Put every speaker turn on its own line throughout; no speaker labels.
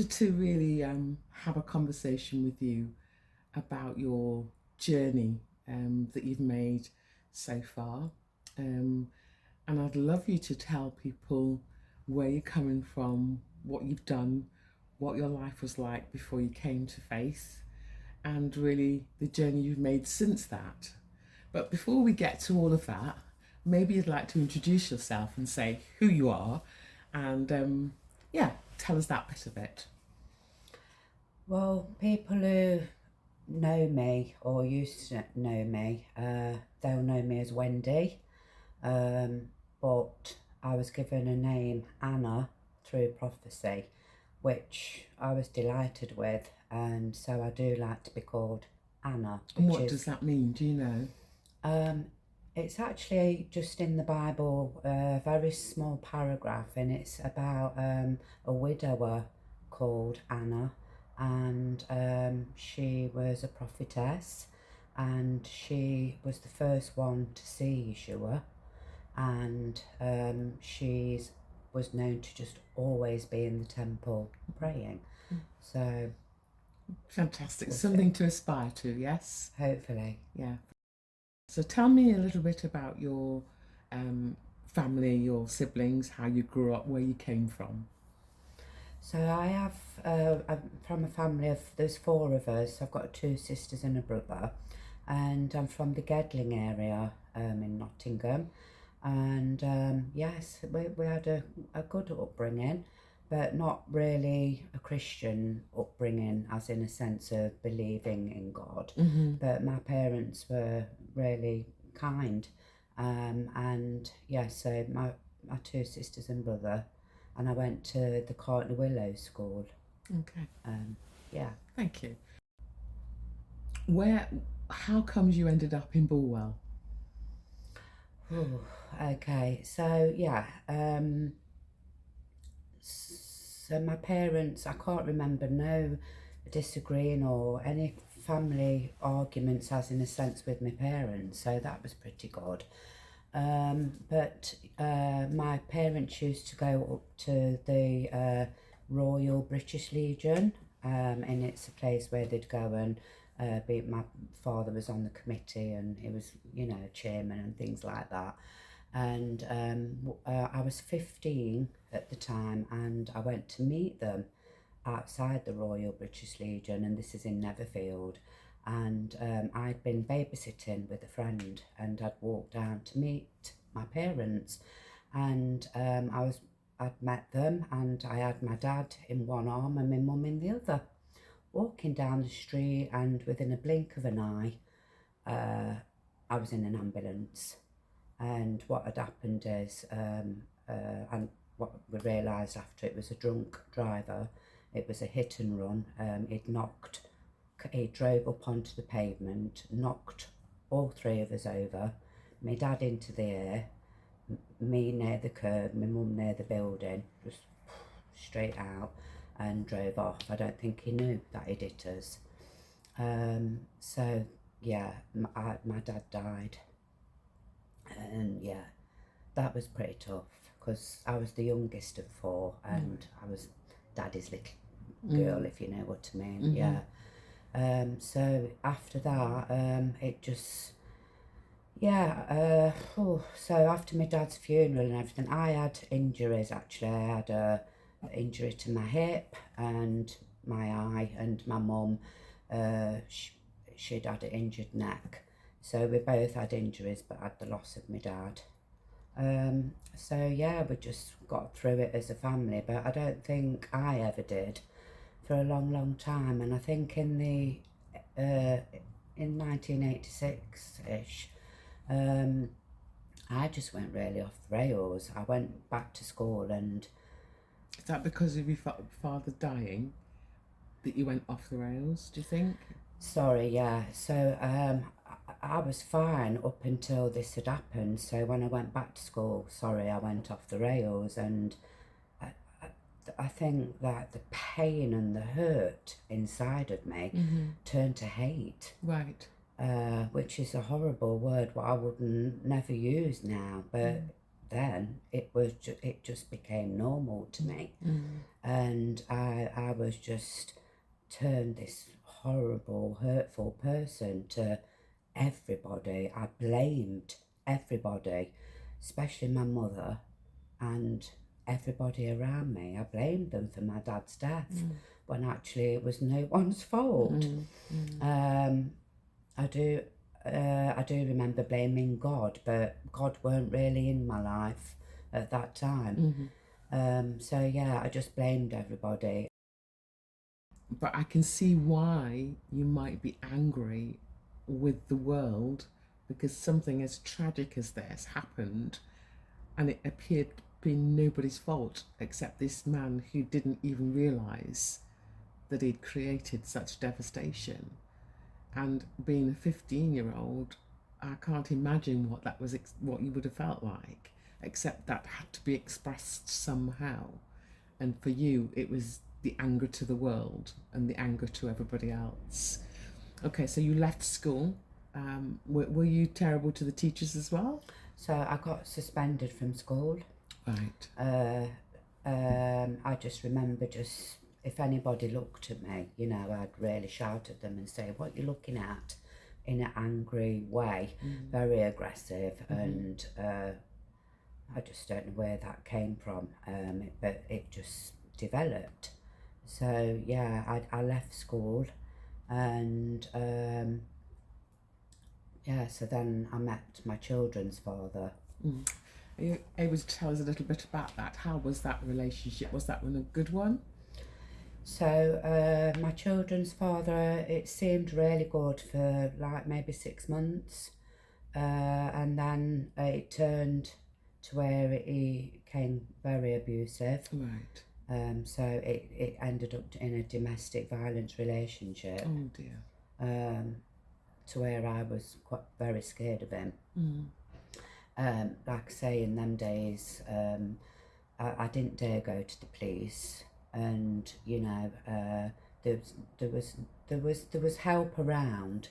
wanted to really have a conversation with you about your journey that you've made so far. Um, and I'd love you to tell people where you're coming from, what you've done, what your life was like before you came to faith, and really the journey you've made since that. But before we get to all of that, maybe you'd like to introduce yourself and say who you are and yeah, tell us that bit of it.
Well, people who know me or used to know me, they'll know me as Wendy. Um, but I was given a name Anna through prophecy, which I was delighted with, and so I do like to be called Anna,
And
which
what does
is
that mean? Do you know?
um, it's actually just in the Bible, a very small paragraph, and it's about a widower called Anna, and she was a prophetess, and she was the first one to see Yeshua, and she was known to just always be in the temple praying. So
Fantastic.
we'll
Something
see.
to aspire to, yes?
Hopefully.
Yeah. So tell me a little bit about your um, family, your siblings, how you grew up, where you came from.
So I'm from a family of, there's four of us. I've got two sisters and a brother, and I'm from the Gedling area in Nottingham. And yes, we had a good upbringing, but not really a Christian upbringing, as in a sense of believing in God.
Mm-hmm.
But my parents were really kind. And yeah, so my two sisters and brother, and I went to the Courtney Willow School.
Okay.
Um, yeah.
Thank you. Where, how comes you ended up in Bulwell?
Ooh, okay. So yeah. So my parents, I can't remember no disagreeing or any family arguments, as in a sense, with my parents. So that was pretty good. But my parents used to go up to the Royal British Legion, and it's a place where they'd go and my father was on the committee and he was, chairman and things like that. And I was 15 at the time, and I went to meet them outside the Royal British Legion, and this is in Netherfield. And I'd been babysitting with a friend, and I'd walked down to meet my parents, and I'd met them, and I had my dad in one arm and my mum in the other, walking down the street, and within a blink of an eye, I was in an ambulance. And what had happened is, and what we realised after, it was a drunk driver. It was a hit and run. He drove up onto the pavement, knocked all three of us over, my dad into the air, me near the curb, my mum near the building, just straight out, and drove off. I don't think he knew that he'd hit us. So yeah, my dad died, and yeah, that was pretty tough because I was the youngest of four, and I was daddy's little girl, if you know what I mean.
Mm-hmm.
Yeah. So after that, it just, yeah. So after my dad's funeral and everything, I had injuries. Actually, I had a injury to my hip and my eye, and my mum, she'd had an injured neck. So we both had injuries, but had the loss of my dad. So yeah, we just got through it as a family, but I don't think I ever did for a long, long time. And I think in 1986-ish, I just went really off the rails. I went back to school, and
Is that because of your father dying that you went off the rails, do you think?
sorry, yeah. So I was fine up until this had happened. So when I went back to school, sorry, I went off the rails, and I, I think that the pain and the hurt inside of me turned to hate,
Right.
which is a horrible word, what I wouldn't never use now. But then it just became normal to me, and I was just turned this horrible, hurtful person to everybody. I blamed everybody, especially my mother and everybody around me. I blamed them for my dad's death when actually it was no one's fault. I do remember blaming God, but God weren't really in my life at that time. So yeah, I just blamed everybody.
But I can see why you might be angry with the world, because something as tragic as this happened and it appeared to be nobody's fault except this man who didn't even realise that he'd created such devastation. And being a 15-year-old, I can't imagine what that was, what you would have felt like, except that had to be expressed somehow. And for you, it was the anger to the world and the anger to everybody else. Okay, so you left school. Were you terrible to the teachers as well?
So I got suspended from school.
Right.
I just remember if anybody looked at me, I'd really shout at them and say, "What are you looking at?" in an angry way, very aggressive, and I just don't know where that came from, but it just developed. So yeah, I left school, and so then I met my children's father.
Are you able to tell us a little bit about that? How was that relationship? Was that one a good one?
So my children's father, it seemed really good for like maybe 6 months, and then it turned to where he became very abusive.
Right.
So it ended up in a domestic violence relationship.
Oh dear.
To where I was very scared of him. Like I say, in them days, I didn't dare go to the police, and there was help around,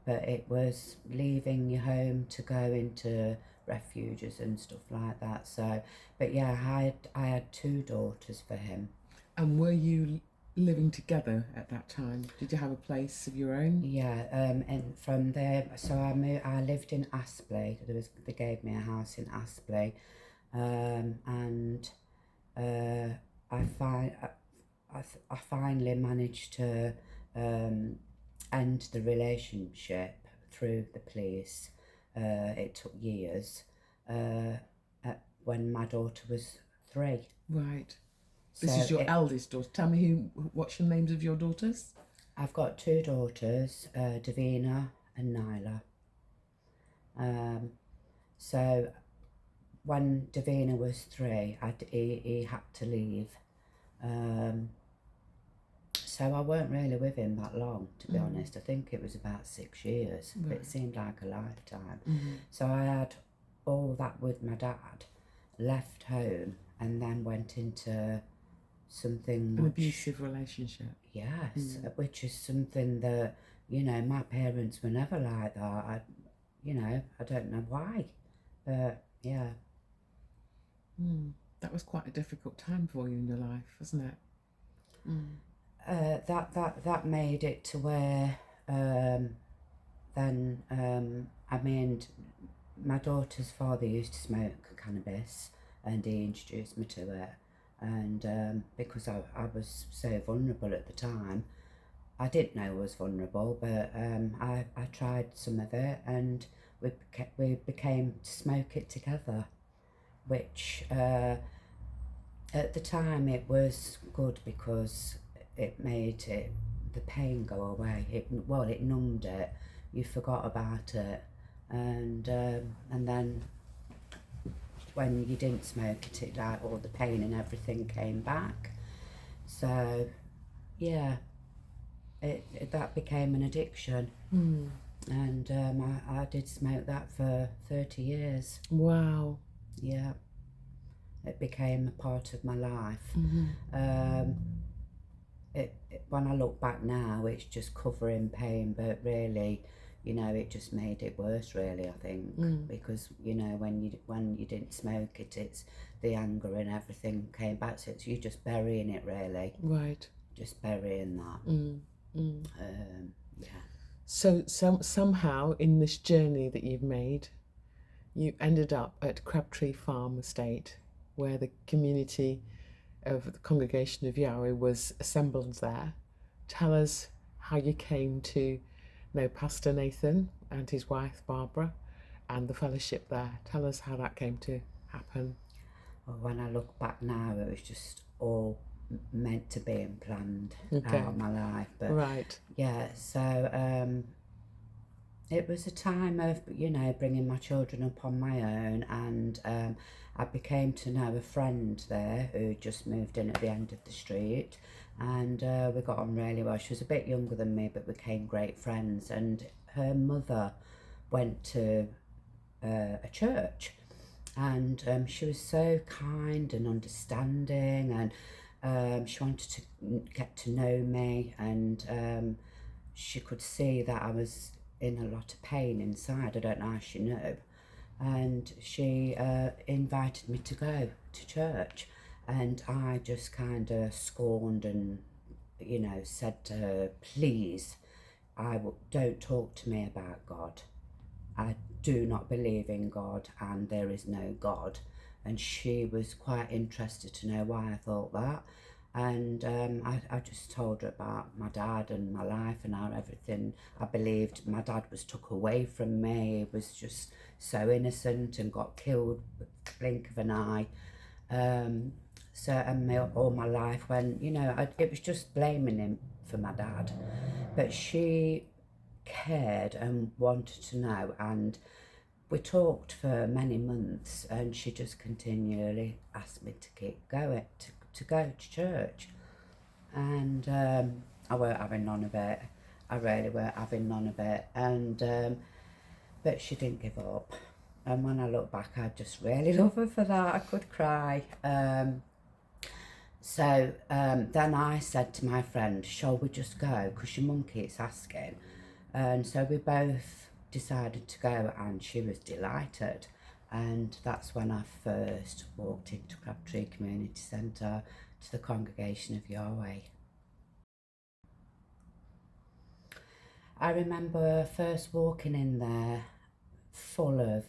but it was leaving your home to go into refuges and stuff like that. So, but yeah, I had 2 daughters for him.
And were you living together at that time? Did you have a place of your own?
Yeah, and from there, so I lived in Aspley. They gave me a house in Aspley, and I finally managed to end the relationship through the police. It took years. When my daughter was 3.
Right. This is your eldest daughter. Tell me what's the names of your daughters?
I've got 2 daughters, Davina and Nyla. So when Davina was 3, he had to leave. So I weren't really with him that long, to be honest. I think it was about 6 years, but it seemed like a lifetime. So I had all that with my dad, left home, and then went into something
an abusive relationship.
Yes, which is something that my parents were never like that. I don't know why, but yeah.
That was quite a difficult time for you in your life, wasn't it?
That made it to where then I mean, my daughter's father used to smoke cannabis, and he introduced me to it. And because I was so vulnerable at the time, I didn't know I was vulnerable, but I tried some of it, and we became to smoke it together, which at the time it was good because it made the pain go away. It numbed it. You forgot about it, and then when you didn't smoke it, like all the pain and everything came back. So yeah, that became an addiction. And I did smoke that for 30 years.
Wow.
Yeah, it became a part of my life. When I look back now, it's just covering pain, but really, you know, it just made it worse, really, I think, because, you know, when you didn't smoke it, it's the anger and everything came back, so it's you just burying it, really.
Right.
Just burying that. Yeah.
So somehow in this journey that you've made, you ended up at Crabtree Farm Estate, where the community of the Congregation of Yahweh was assembled there. Tell us how you came to know Pastor Nathan and his wife Barbara and the fellowship there. Tell us how that came to happen.
Well, when I look back now, it was just all meant to be and planned
Okay.
out of my life. But
Right.
yeah, so it was a time of, you know, bringing my children up on my own, and I became to know a friend there who just moved in at the end of the street, and we got on really well. She was a bit younger than me, but became great friends, and her mother went to a church, and she was so kind and understanding, and she wanted to get to know me, and she could see that I was in a lot of pain inside. I don't know how she knew. And she invited me to go to church, and I just kind of scorned and, you know, said to her, please, don't talk to me about God. I do not believe in God, and there is no God. And she was quite interested to know why I thought that. And I just told her about my dad and my life and how everything I believed my dad was took away from me. He was just so innocent and got killed with the blink of an eye. So, and all my life, when, you know, it was just blaming him for my dad. But she cared and wanted to know, and we talked for many months, and she just continually asked me to keep going, to go to church. And I weren't having none of it. I really weren't having none of it. And but she didn't give up. And when I look back, I just really love her for that. I could cry. So then I said to my friend, shall we just go? Because your mum keeps asking. And so we both decided to go, and she was delighted. And that's when I first walked into Crabtree Community Centre, to the Congregation of Yahweh. I remember first walking in there full of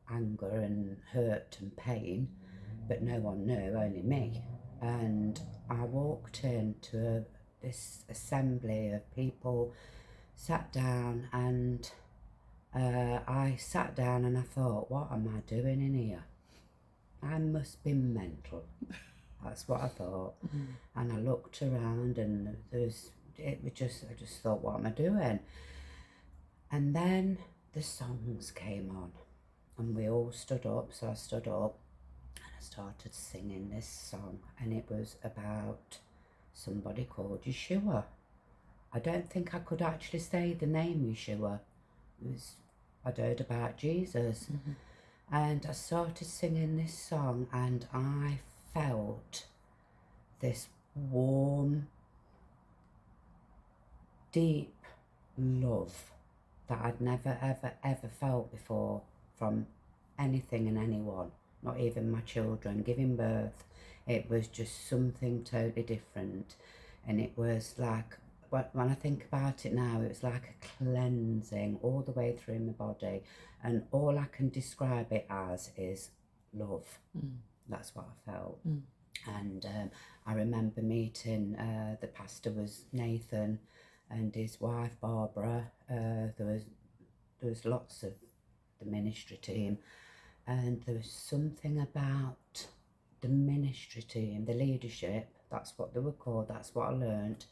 anger and hurt and pain, but no one knew, only me. And I walked into this assembly of people, sat down, and I sat down and I thought, what am I doing in here? I must be mental. That's what I thought. And I looked around, and I just thought, what am I doing? And then the songs came on, and we all stood up. So I stood up and I started singing this song, and it was about somebody called Yeshua. I don't think I could actually say the name Yeshua. I'd heard about Jesus. And I started singing this song, and I felt this warm, deep love that I'd never, ever, ever felt before from anything and anyone, not even my children. Giving birth, it was just something totally different. And it was like, when I think about it now, it was like a cleansing all the way through my body. And all I can describe it as is love. That's what I felt. And I remember meeting, the pastor was Nathan, and his wife Barbara. There was lots of the ministry team, and there was something about the ministry team, the leadership, that's what they were called, that's what I learned.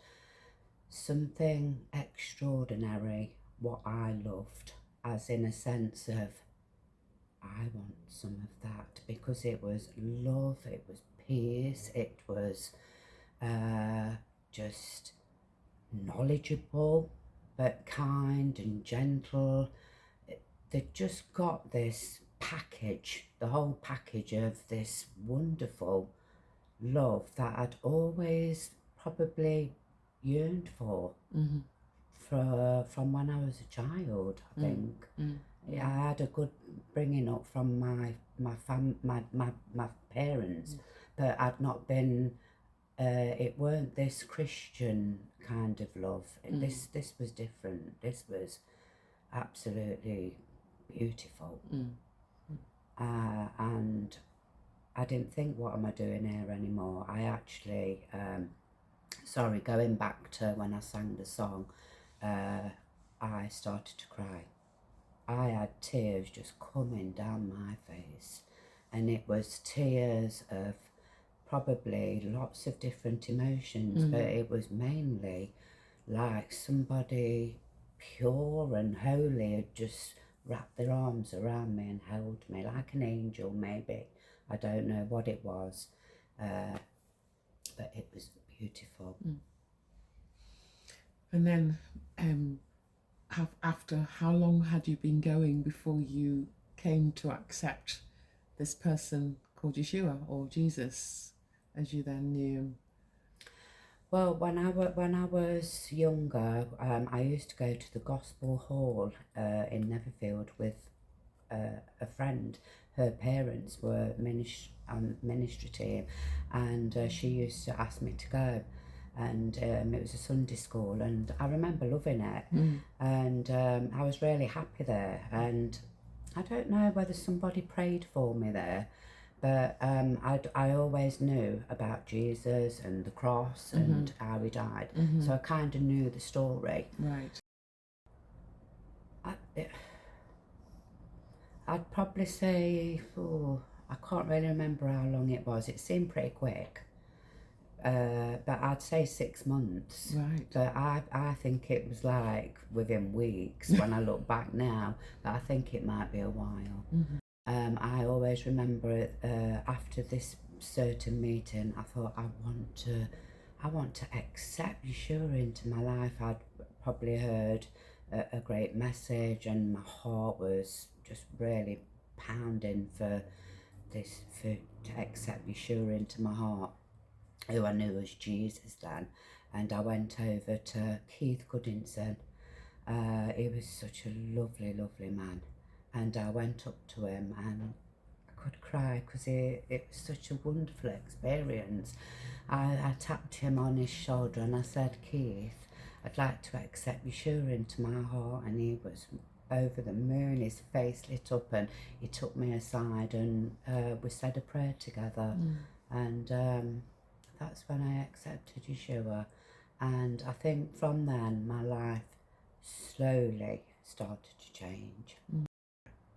Something extraordinary, what I loved, as in a sense of, I want some of that, because it was love, it was peace, it was just knowledgeable, but kind and gentle. They just got this package, the whole package of this wonderful love that I'd always probably yearned for from when I was a child, I think.
Mm.
Yeah, I had a good bringing up from my parents, but I'd not been. It weren't this Christian kind of love. This was different. This was absolutely beautiful. And I didn't think, what am I doing here anymore? I actually, sorry, going back to when I sang the song, I started to cry. I had tears just coming down my face, and it was tears of probably lots of different emotions, but it was mainly like somebody pure and holy had just wrapped their arms around me and held me like an angel, maybe. I don't know what it was, but it was beautiful.
And then, after how long had you been going before you came to accept this person called Yeshua, or Jesus, as you then knew him?
Well, when I was younger, I used to go to the Gospel Hall in Netherfield with a friend. Her parents were ministry team, and she used to ask me to go. And it was a Sunday school, and I remember loving it. And I was really happy there. And I don't know whether somebody prayed for me there, but I always knew about Jesus and the cross and how he died. So I kind of knew the story.
Right.
I'd probably say, I can't really remember how long it was. It seemed pretty quick. But I'd say 6 months.
Right.
But I think it was like within weeks when I look back now, but I think it might be a while. I always remember it, after this certain meeting, I thought, I want to accept Yeshua into my life. I'd probably heard a great message, and my heart was just really pounding for to accept Yeshua into my heart, who I knew was Jesus then. And I went over to Keith Goodinson. He was such a lovely, lovely man. And I went up to him and I could cry because it was such a wonderful experience. I tapped him on his shoulder and I said, Keith, I'd like to accept Yeshua into my heart. And he was over the moon, his face lit up, and he took me aside and we said a prayer together. And that's when I accepted Yeshua. And I think from then my life slowly started to change.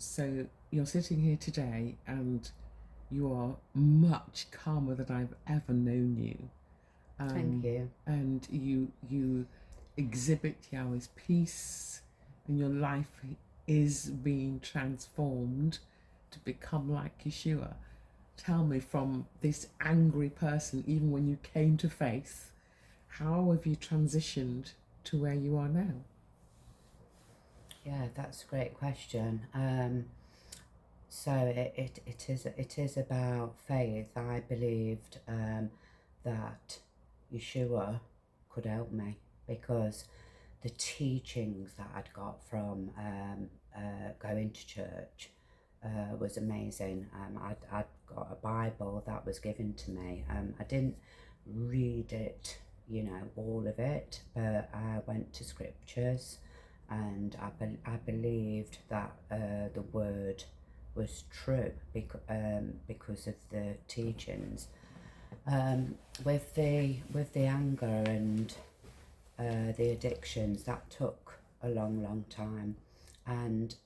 So you're sitting here today and you are much calmer than I've ever known you.
Thank you.
And you exhibit Yahweh's peace, and your life is being transformed to become like Yeshua. Tell me, from this angry person, even when you came to faith, how have you transitioned to where you are now?
Yeah, that's a great question. So it is about faith. I believed that Yeshua could help me, because the teachings that I'd got from going to church was amazing. I'd got a Bible that was given to me. I didn't read it, all of it, but I went to scriptures, and I believed that the word was true because of the teachings. With the anger and the addictions, that took a long time, and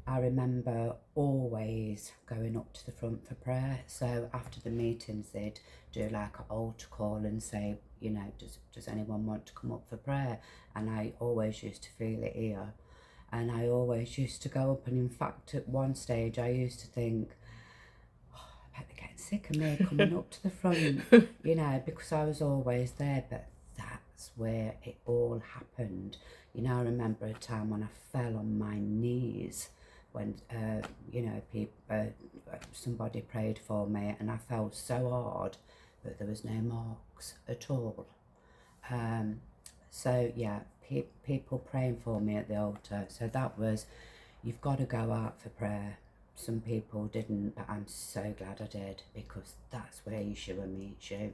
I remember always going up to the front for prayer. So after the meetings, they'd do like an altar call and say, does anyone want to come up for prayer? And I always used to feel it here, and I always used to go up. And in fact, at one stage, I used to think, I bet they're getting sick of me coming up to the front, because I was always there. But that's where it all happened. I remember a time when I fell on my knees when somebody prayed for me, and I fell so hard that there was no marks at all. So yeah, people praying for me at the altar. So that was, you've got to go out for prayer. Some people didn't, but I'm so glad I did, because that's where Yeshua meets you.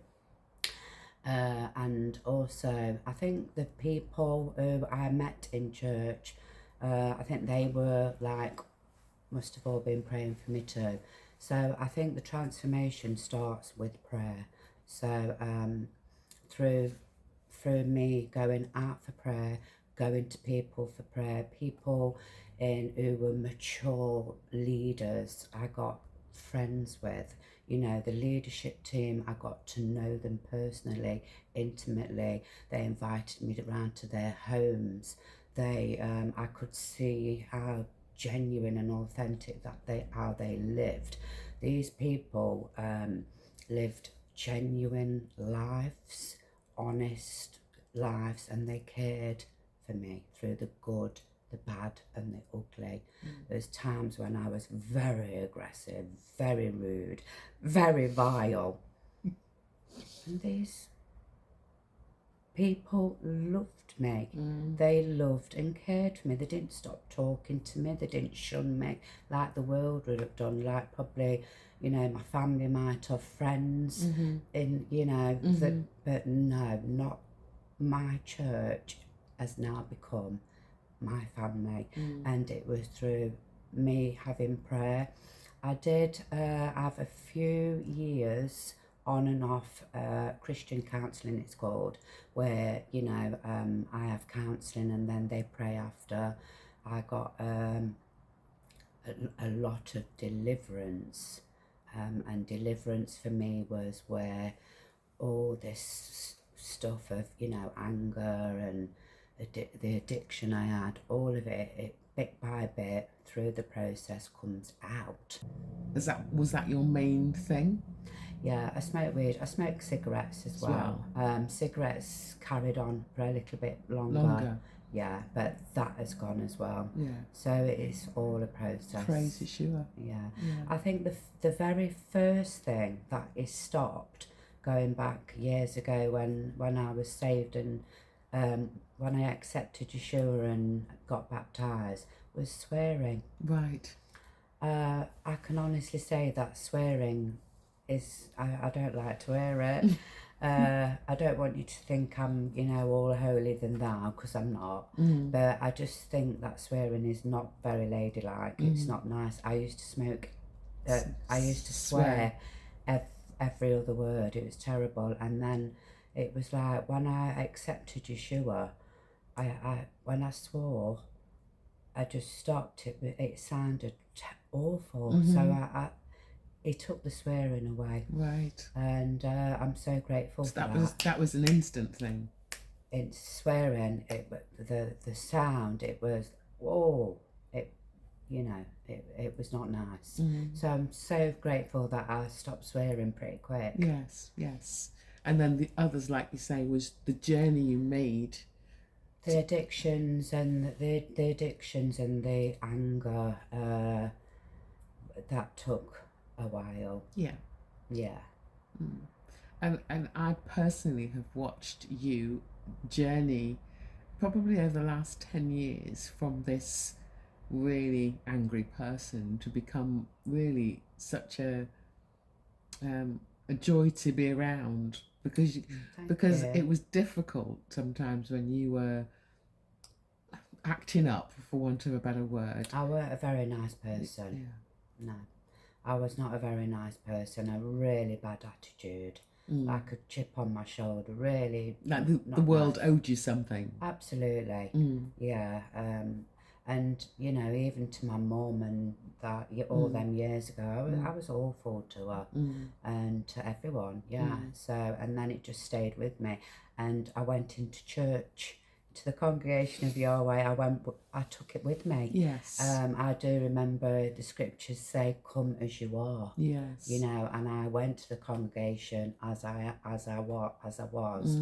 And also, I think the people who I met in church, I think they were like, must have all been praying for me too. So I think the transformation starts with prayer. So through me going out for prayer, going to people for prayer, people who were mature leaders I got friends with. You know, the leadership team, I got to know them personally, intimately. They invited me around to their homes. I could see how genuine and authentic how they lived. These people lived genuine lives, honest lives, and they cared for me through the good, the bad and the ugly. There's times when I was very aggressive, very rude, very vile. And these people loved me. They loved and cared for me. They didn't stop talking to me. They didn't shun me like the world would have done, like probably, you know, my family might have, friends in, you know, but no, not my church has now become my family. And it was through me having prayer. I did have a few years on and off Christian counselling, it's called, where, you know, I have counselling and then they pray after. I got a lot of deliverance, and deliverance for me was where all this stuff of, you know, anger and the addiction I had, all of it bit by bit through the process comes out.
Was that your main thing?
Yeah, I smoke weed. I smoke cigarettes as well. Cigarettes carried on for a little bit longer. Yeah, but that has gone as well.
Yeah.
So it's all a process.
Praise Yeshua.
Yeah. I think the very first thing that is stopped, going back years ago when I was saved and when I accepted Yeshua and got baptised, was swearing.
Right.
I can honestly say that swearing is, I don't like to hear it. I don't want you to think I'm, you know, all holier than thou, because I'm not. But I just think that swearing is not very ladylike. It's not nice. I used to smoke, I used to swear every other word. It was terrible. And then it was like when I accepted Yeshua, when I swore, I just stopped. It sounded awful. So he took the swearing away.
Right.
And I'm so grateful for that.
That was an instant thing.
In swearing, the sound, it was, whoa, you know, it was not nice. So I'm so grateful that I stopped swearing pretty quick.
Yes. And then the others, like you say, was the journey you made.
The addictions and the anger, that took a while. Yeah.
And I personally have watched you journey probably over the last 10 years from this really angry person to become really such a joy to be around, because it was difficult sometimes when you were acting up, for want of a better word.
I weren't a very nice person. No, I was not a very nice person. A really bad attitude, like a chip on my shoulder. Really,
like the world owed you something.
Absolutely. Yeah. And you know, even to my mum and that all them years ago, I was awful to her and to everyone. Yeah. So, and then it just stayed with me, and I went into church, to the congregation of Yahweh. I took it with me.
Yes.
I do remember the scriptures say, "Come as you are."
Yes.
You know, and I went to the congregation as I was,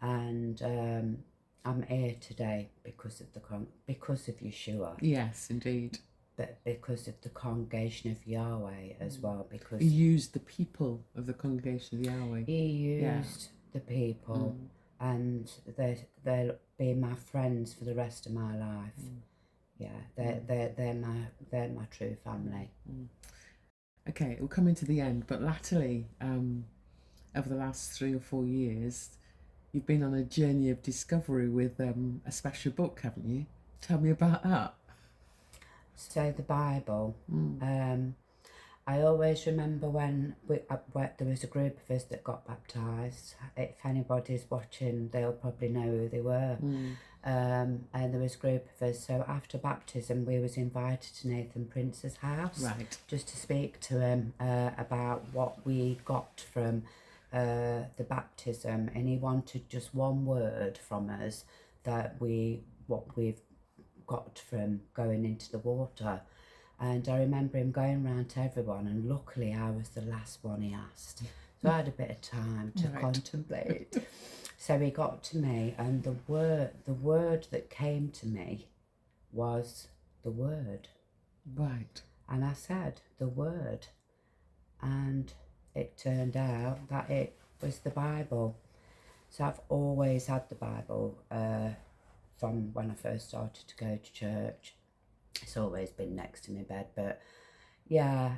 and I'm here today because of Yeshua.
Yes, indeed.
But because of the congregation of Yahweh as well, because
he used the people of the congregation of Yahweh.
He used the people and they'll be my friends for the rest of my life. Yeah, they're my true family.
Okay, we're coming to the end, but latterly, over the last 3 or 4 years, you've been on a journey of discovery with a special book, haven't you? Tell me about that.
So the Bible. I always remember when there was a group of us that got baptised. If anybody's watching, they'll probably know who they were. And there was a group of us. So after baptism, we was invited to Nathan Prince's house,
Right.
just to speak to him about what we got from the baptism, and he wanted just one word from us that what we've got from going into the water. And I remember him going round to everyone, and luckily I was the last one he asked. So I had a bit of time to contemplate. So he got to me, and the word that came to me was the word.
Right.
And I said, the word. And it turned out that it was the Bible. So I've always had the Bible from when I first started to go to church. It's always been next to my bed, but yeah,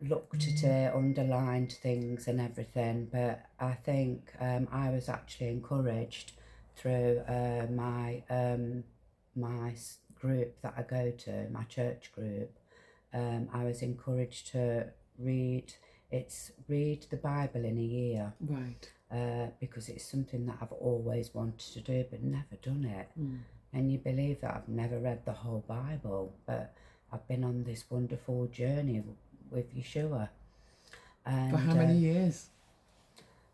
looked at it, underlined things and everything. But I think I was actually encouraged through my group that I go to, my church group. I was encouraged to read the Bible in a year.
Right.
Because it's something that I've always wanted to do but never done it. And you believe that I've never read the whole Bible, but I've been on this wonderful journey with Yeshua. And,
For how many years?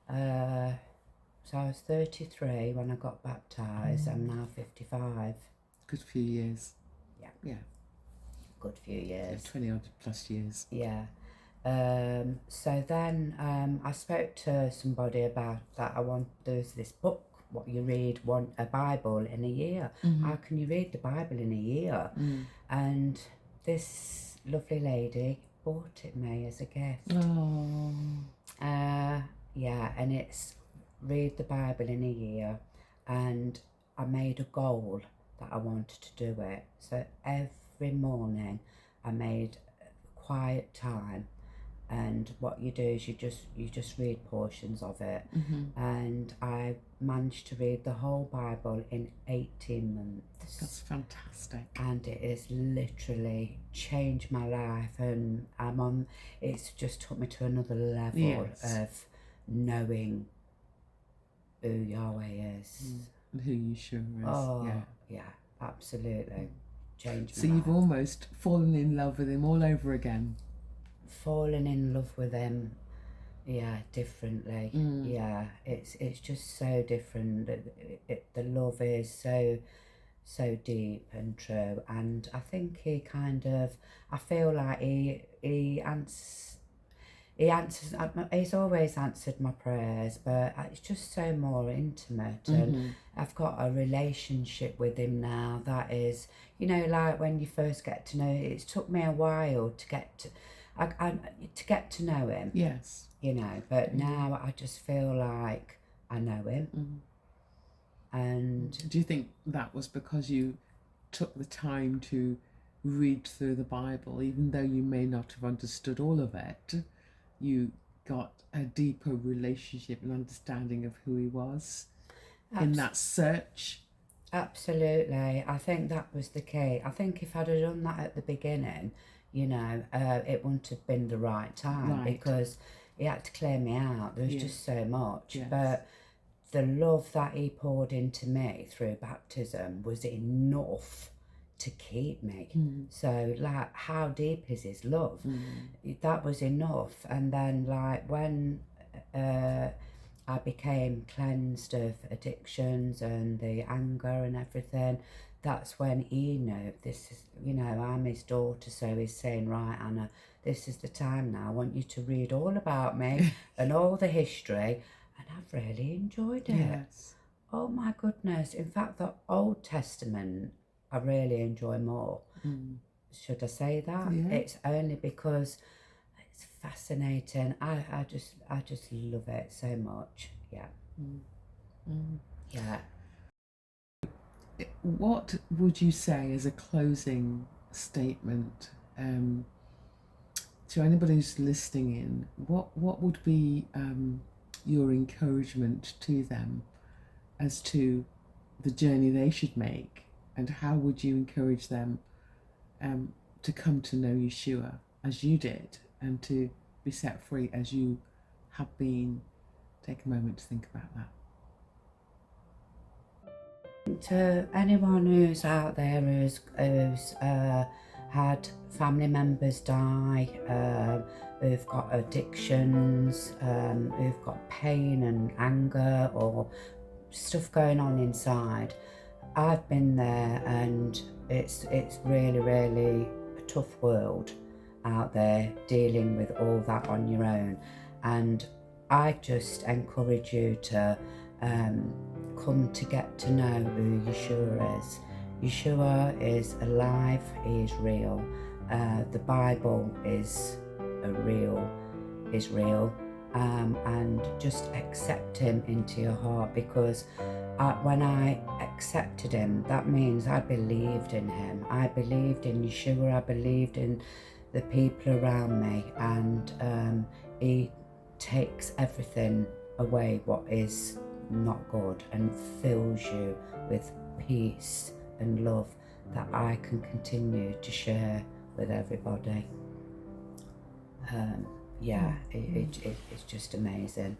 So I was 33 when I got baptised. I'm now 55.
Good few years. Yeah.
Good few years.
20 odd plus years.
Yeah. So then I spoke to somebody about that. There's this book, what you read, a Bible in a year. How can you read the Bible in a year? And this lovely lady bought it me as a gift.
Oh.
Yeah, and it's read the Bible in a year, and I made a goal that I wanted to do it. So every morning I made quiet time, and what you do is you just read portions of it. And I managed to read the whole Bible in 18 months.
That's fantastic.
And it has literally changed my life, and it's just took me to another level of knowing who Yahweh is.
And who Yeshua is.
Oh, yeah, absolutely. Changed my
So you've
life.
almost fallen in love with him all over again.
Fallen in love with him, yeah, differently. Yeah, it's just so different. The love is so deep and true, and I think I feel like he answers. He's always answered my prayers, but it's just so more intimate, and I've got a relationship with him now that is, like when you first get to know. It's took me a while to get to know him.
Yes.
But now I just feel like I know him. And
do you think that was because you took the time to read through the Bible, even though you may not have understood all of it? You got a deeper relationship and understanding of who he was in that search?
Absolutely. I think that was the key. I think if I'd have done that at the beginning, it wouldn't have been the right time, because he had to clear me out. There was just so much.
Yes.
But the love that he poured into me through baptism was enough to keep me. So, like, how deep is his love? That was enough. And then, like, when I became cleansed of addictions and the anger and everything, that's when he knew, this is, I'm his daughter, so he's saying, right, Anna, this is the time now. I want you to read all about me and all the history. And I've really enjoyed it.
Yes.
Oh my goodness. In fact, the Old Testament, I really enjoy more. Should I say that?
Yeah.
It's only because it's fascinating. I just love it so much. Yeah. Yeah.
What would you say as a closing statement to anybody who's listening in? What would be your encouragement to them as to the journey they should make, and how would you encourage them to come to know Yeshua as you did, and to be set free as you have been? Take a moment to think about that.
To anyone who's out there who's had family members die, who've got addictions, who've got pain and anger or stuff going on inside, I've been there, and it's really, really a tough world out there dealing with all that on your own. And I just encourage you to come to get to know who Yeshua is. Yeshua is alive, he is real. The Bible is real, and just accept him into your heart, because when I accepted him, that means I believed in him. I believed in Yeshua, I believed in the people around me, and he takes everything away what is not good and fills you with peace and love that I can continue to share with everybody. It's just amazing.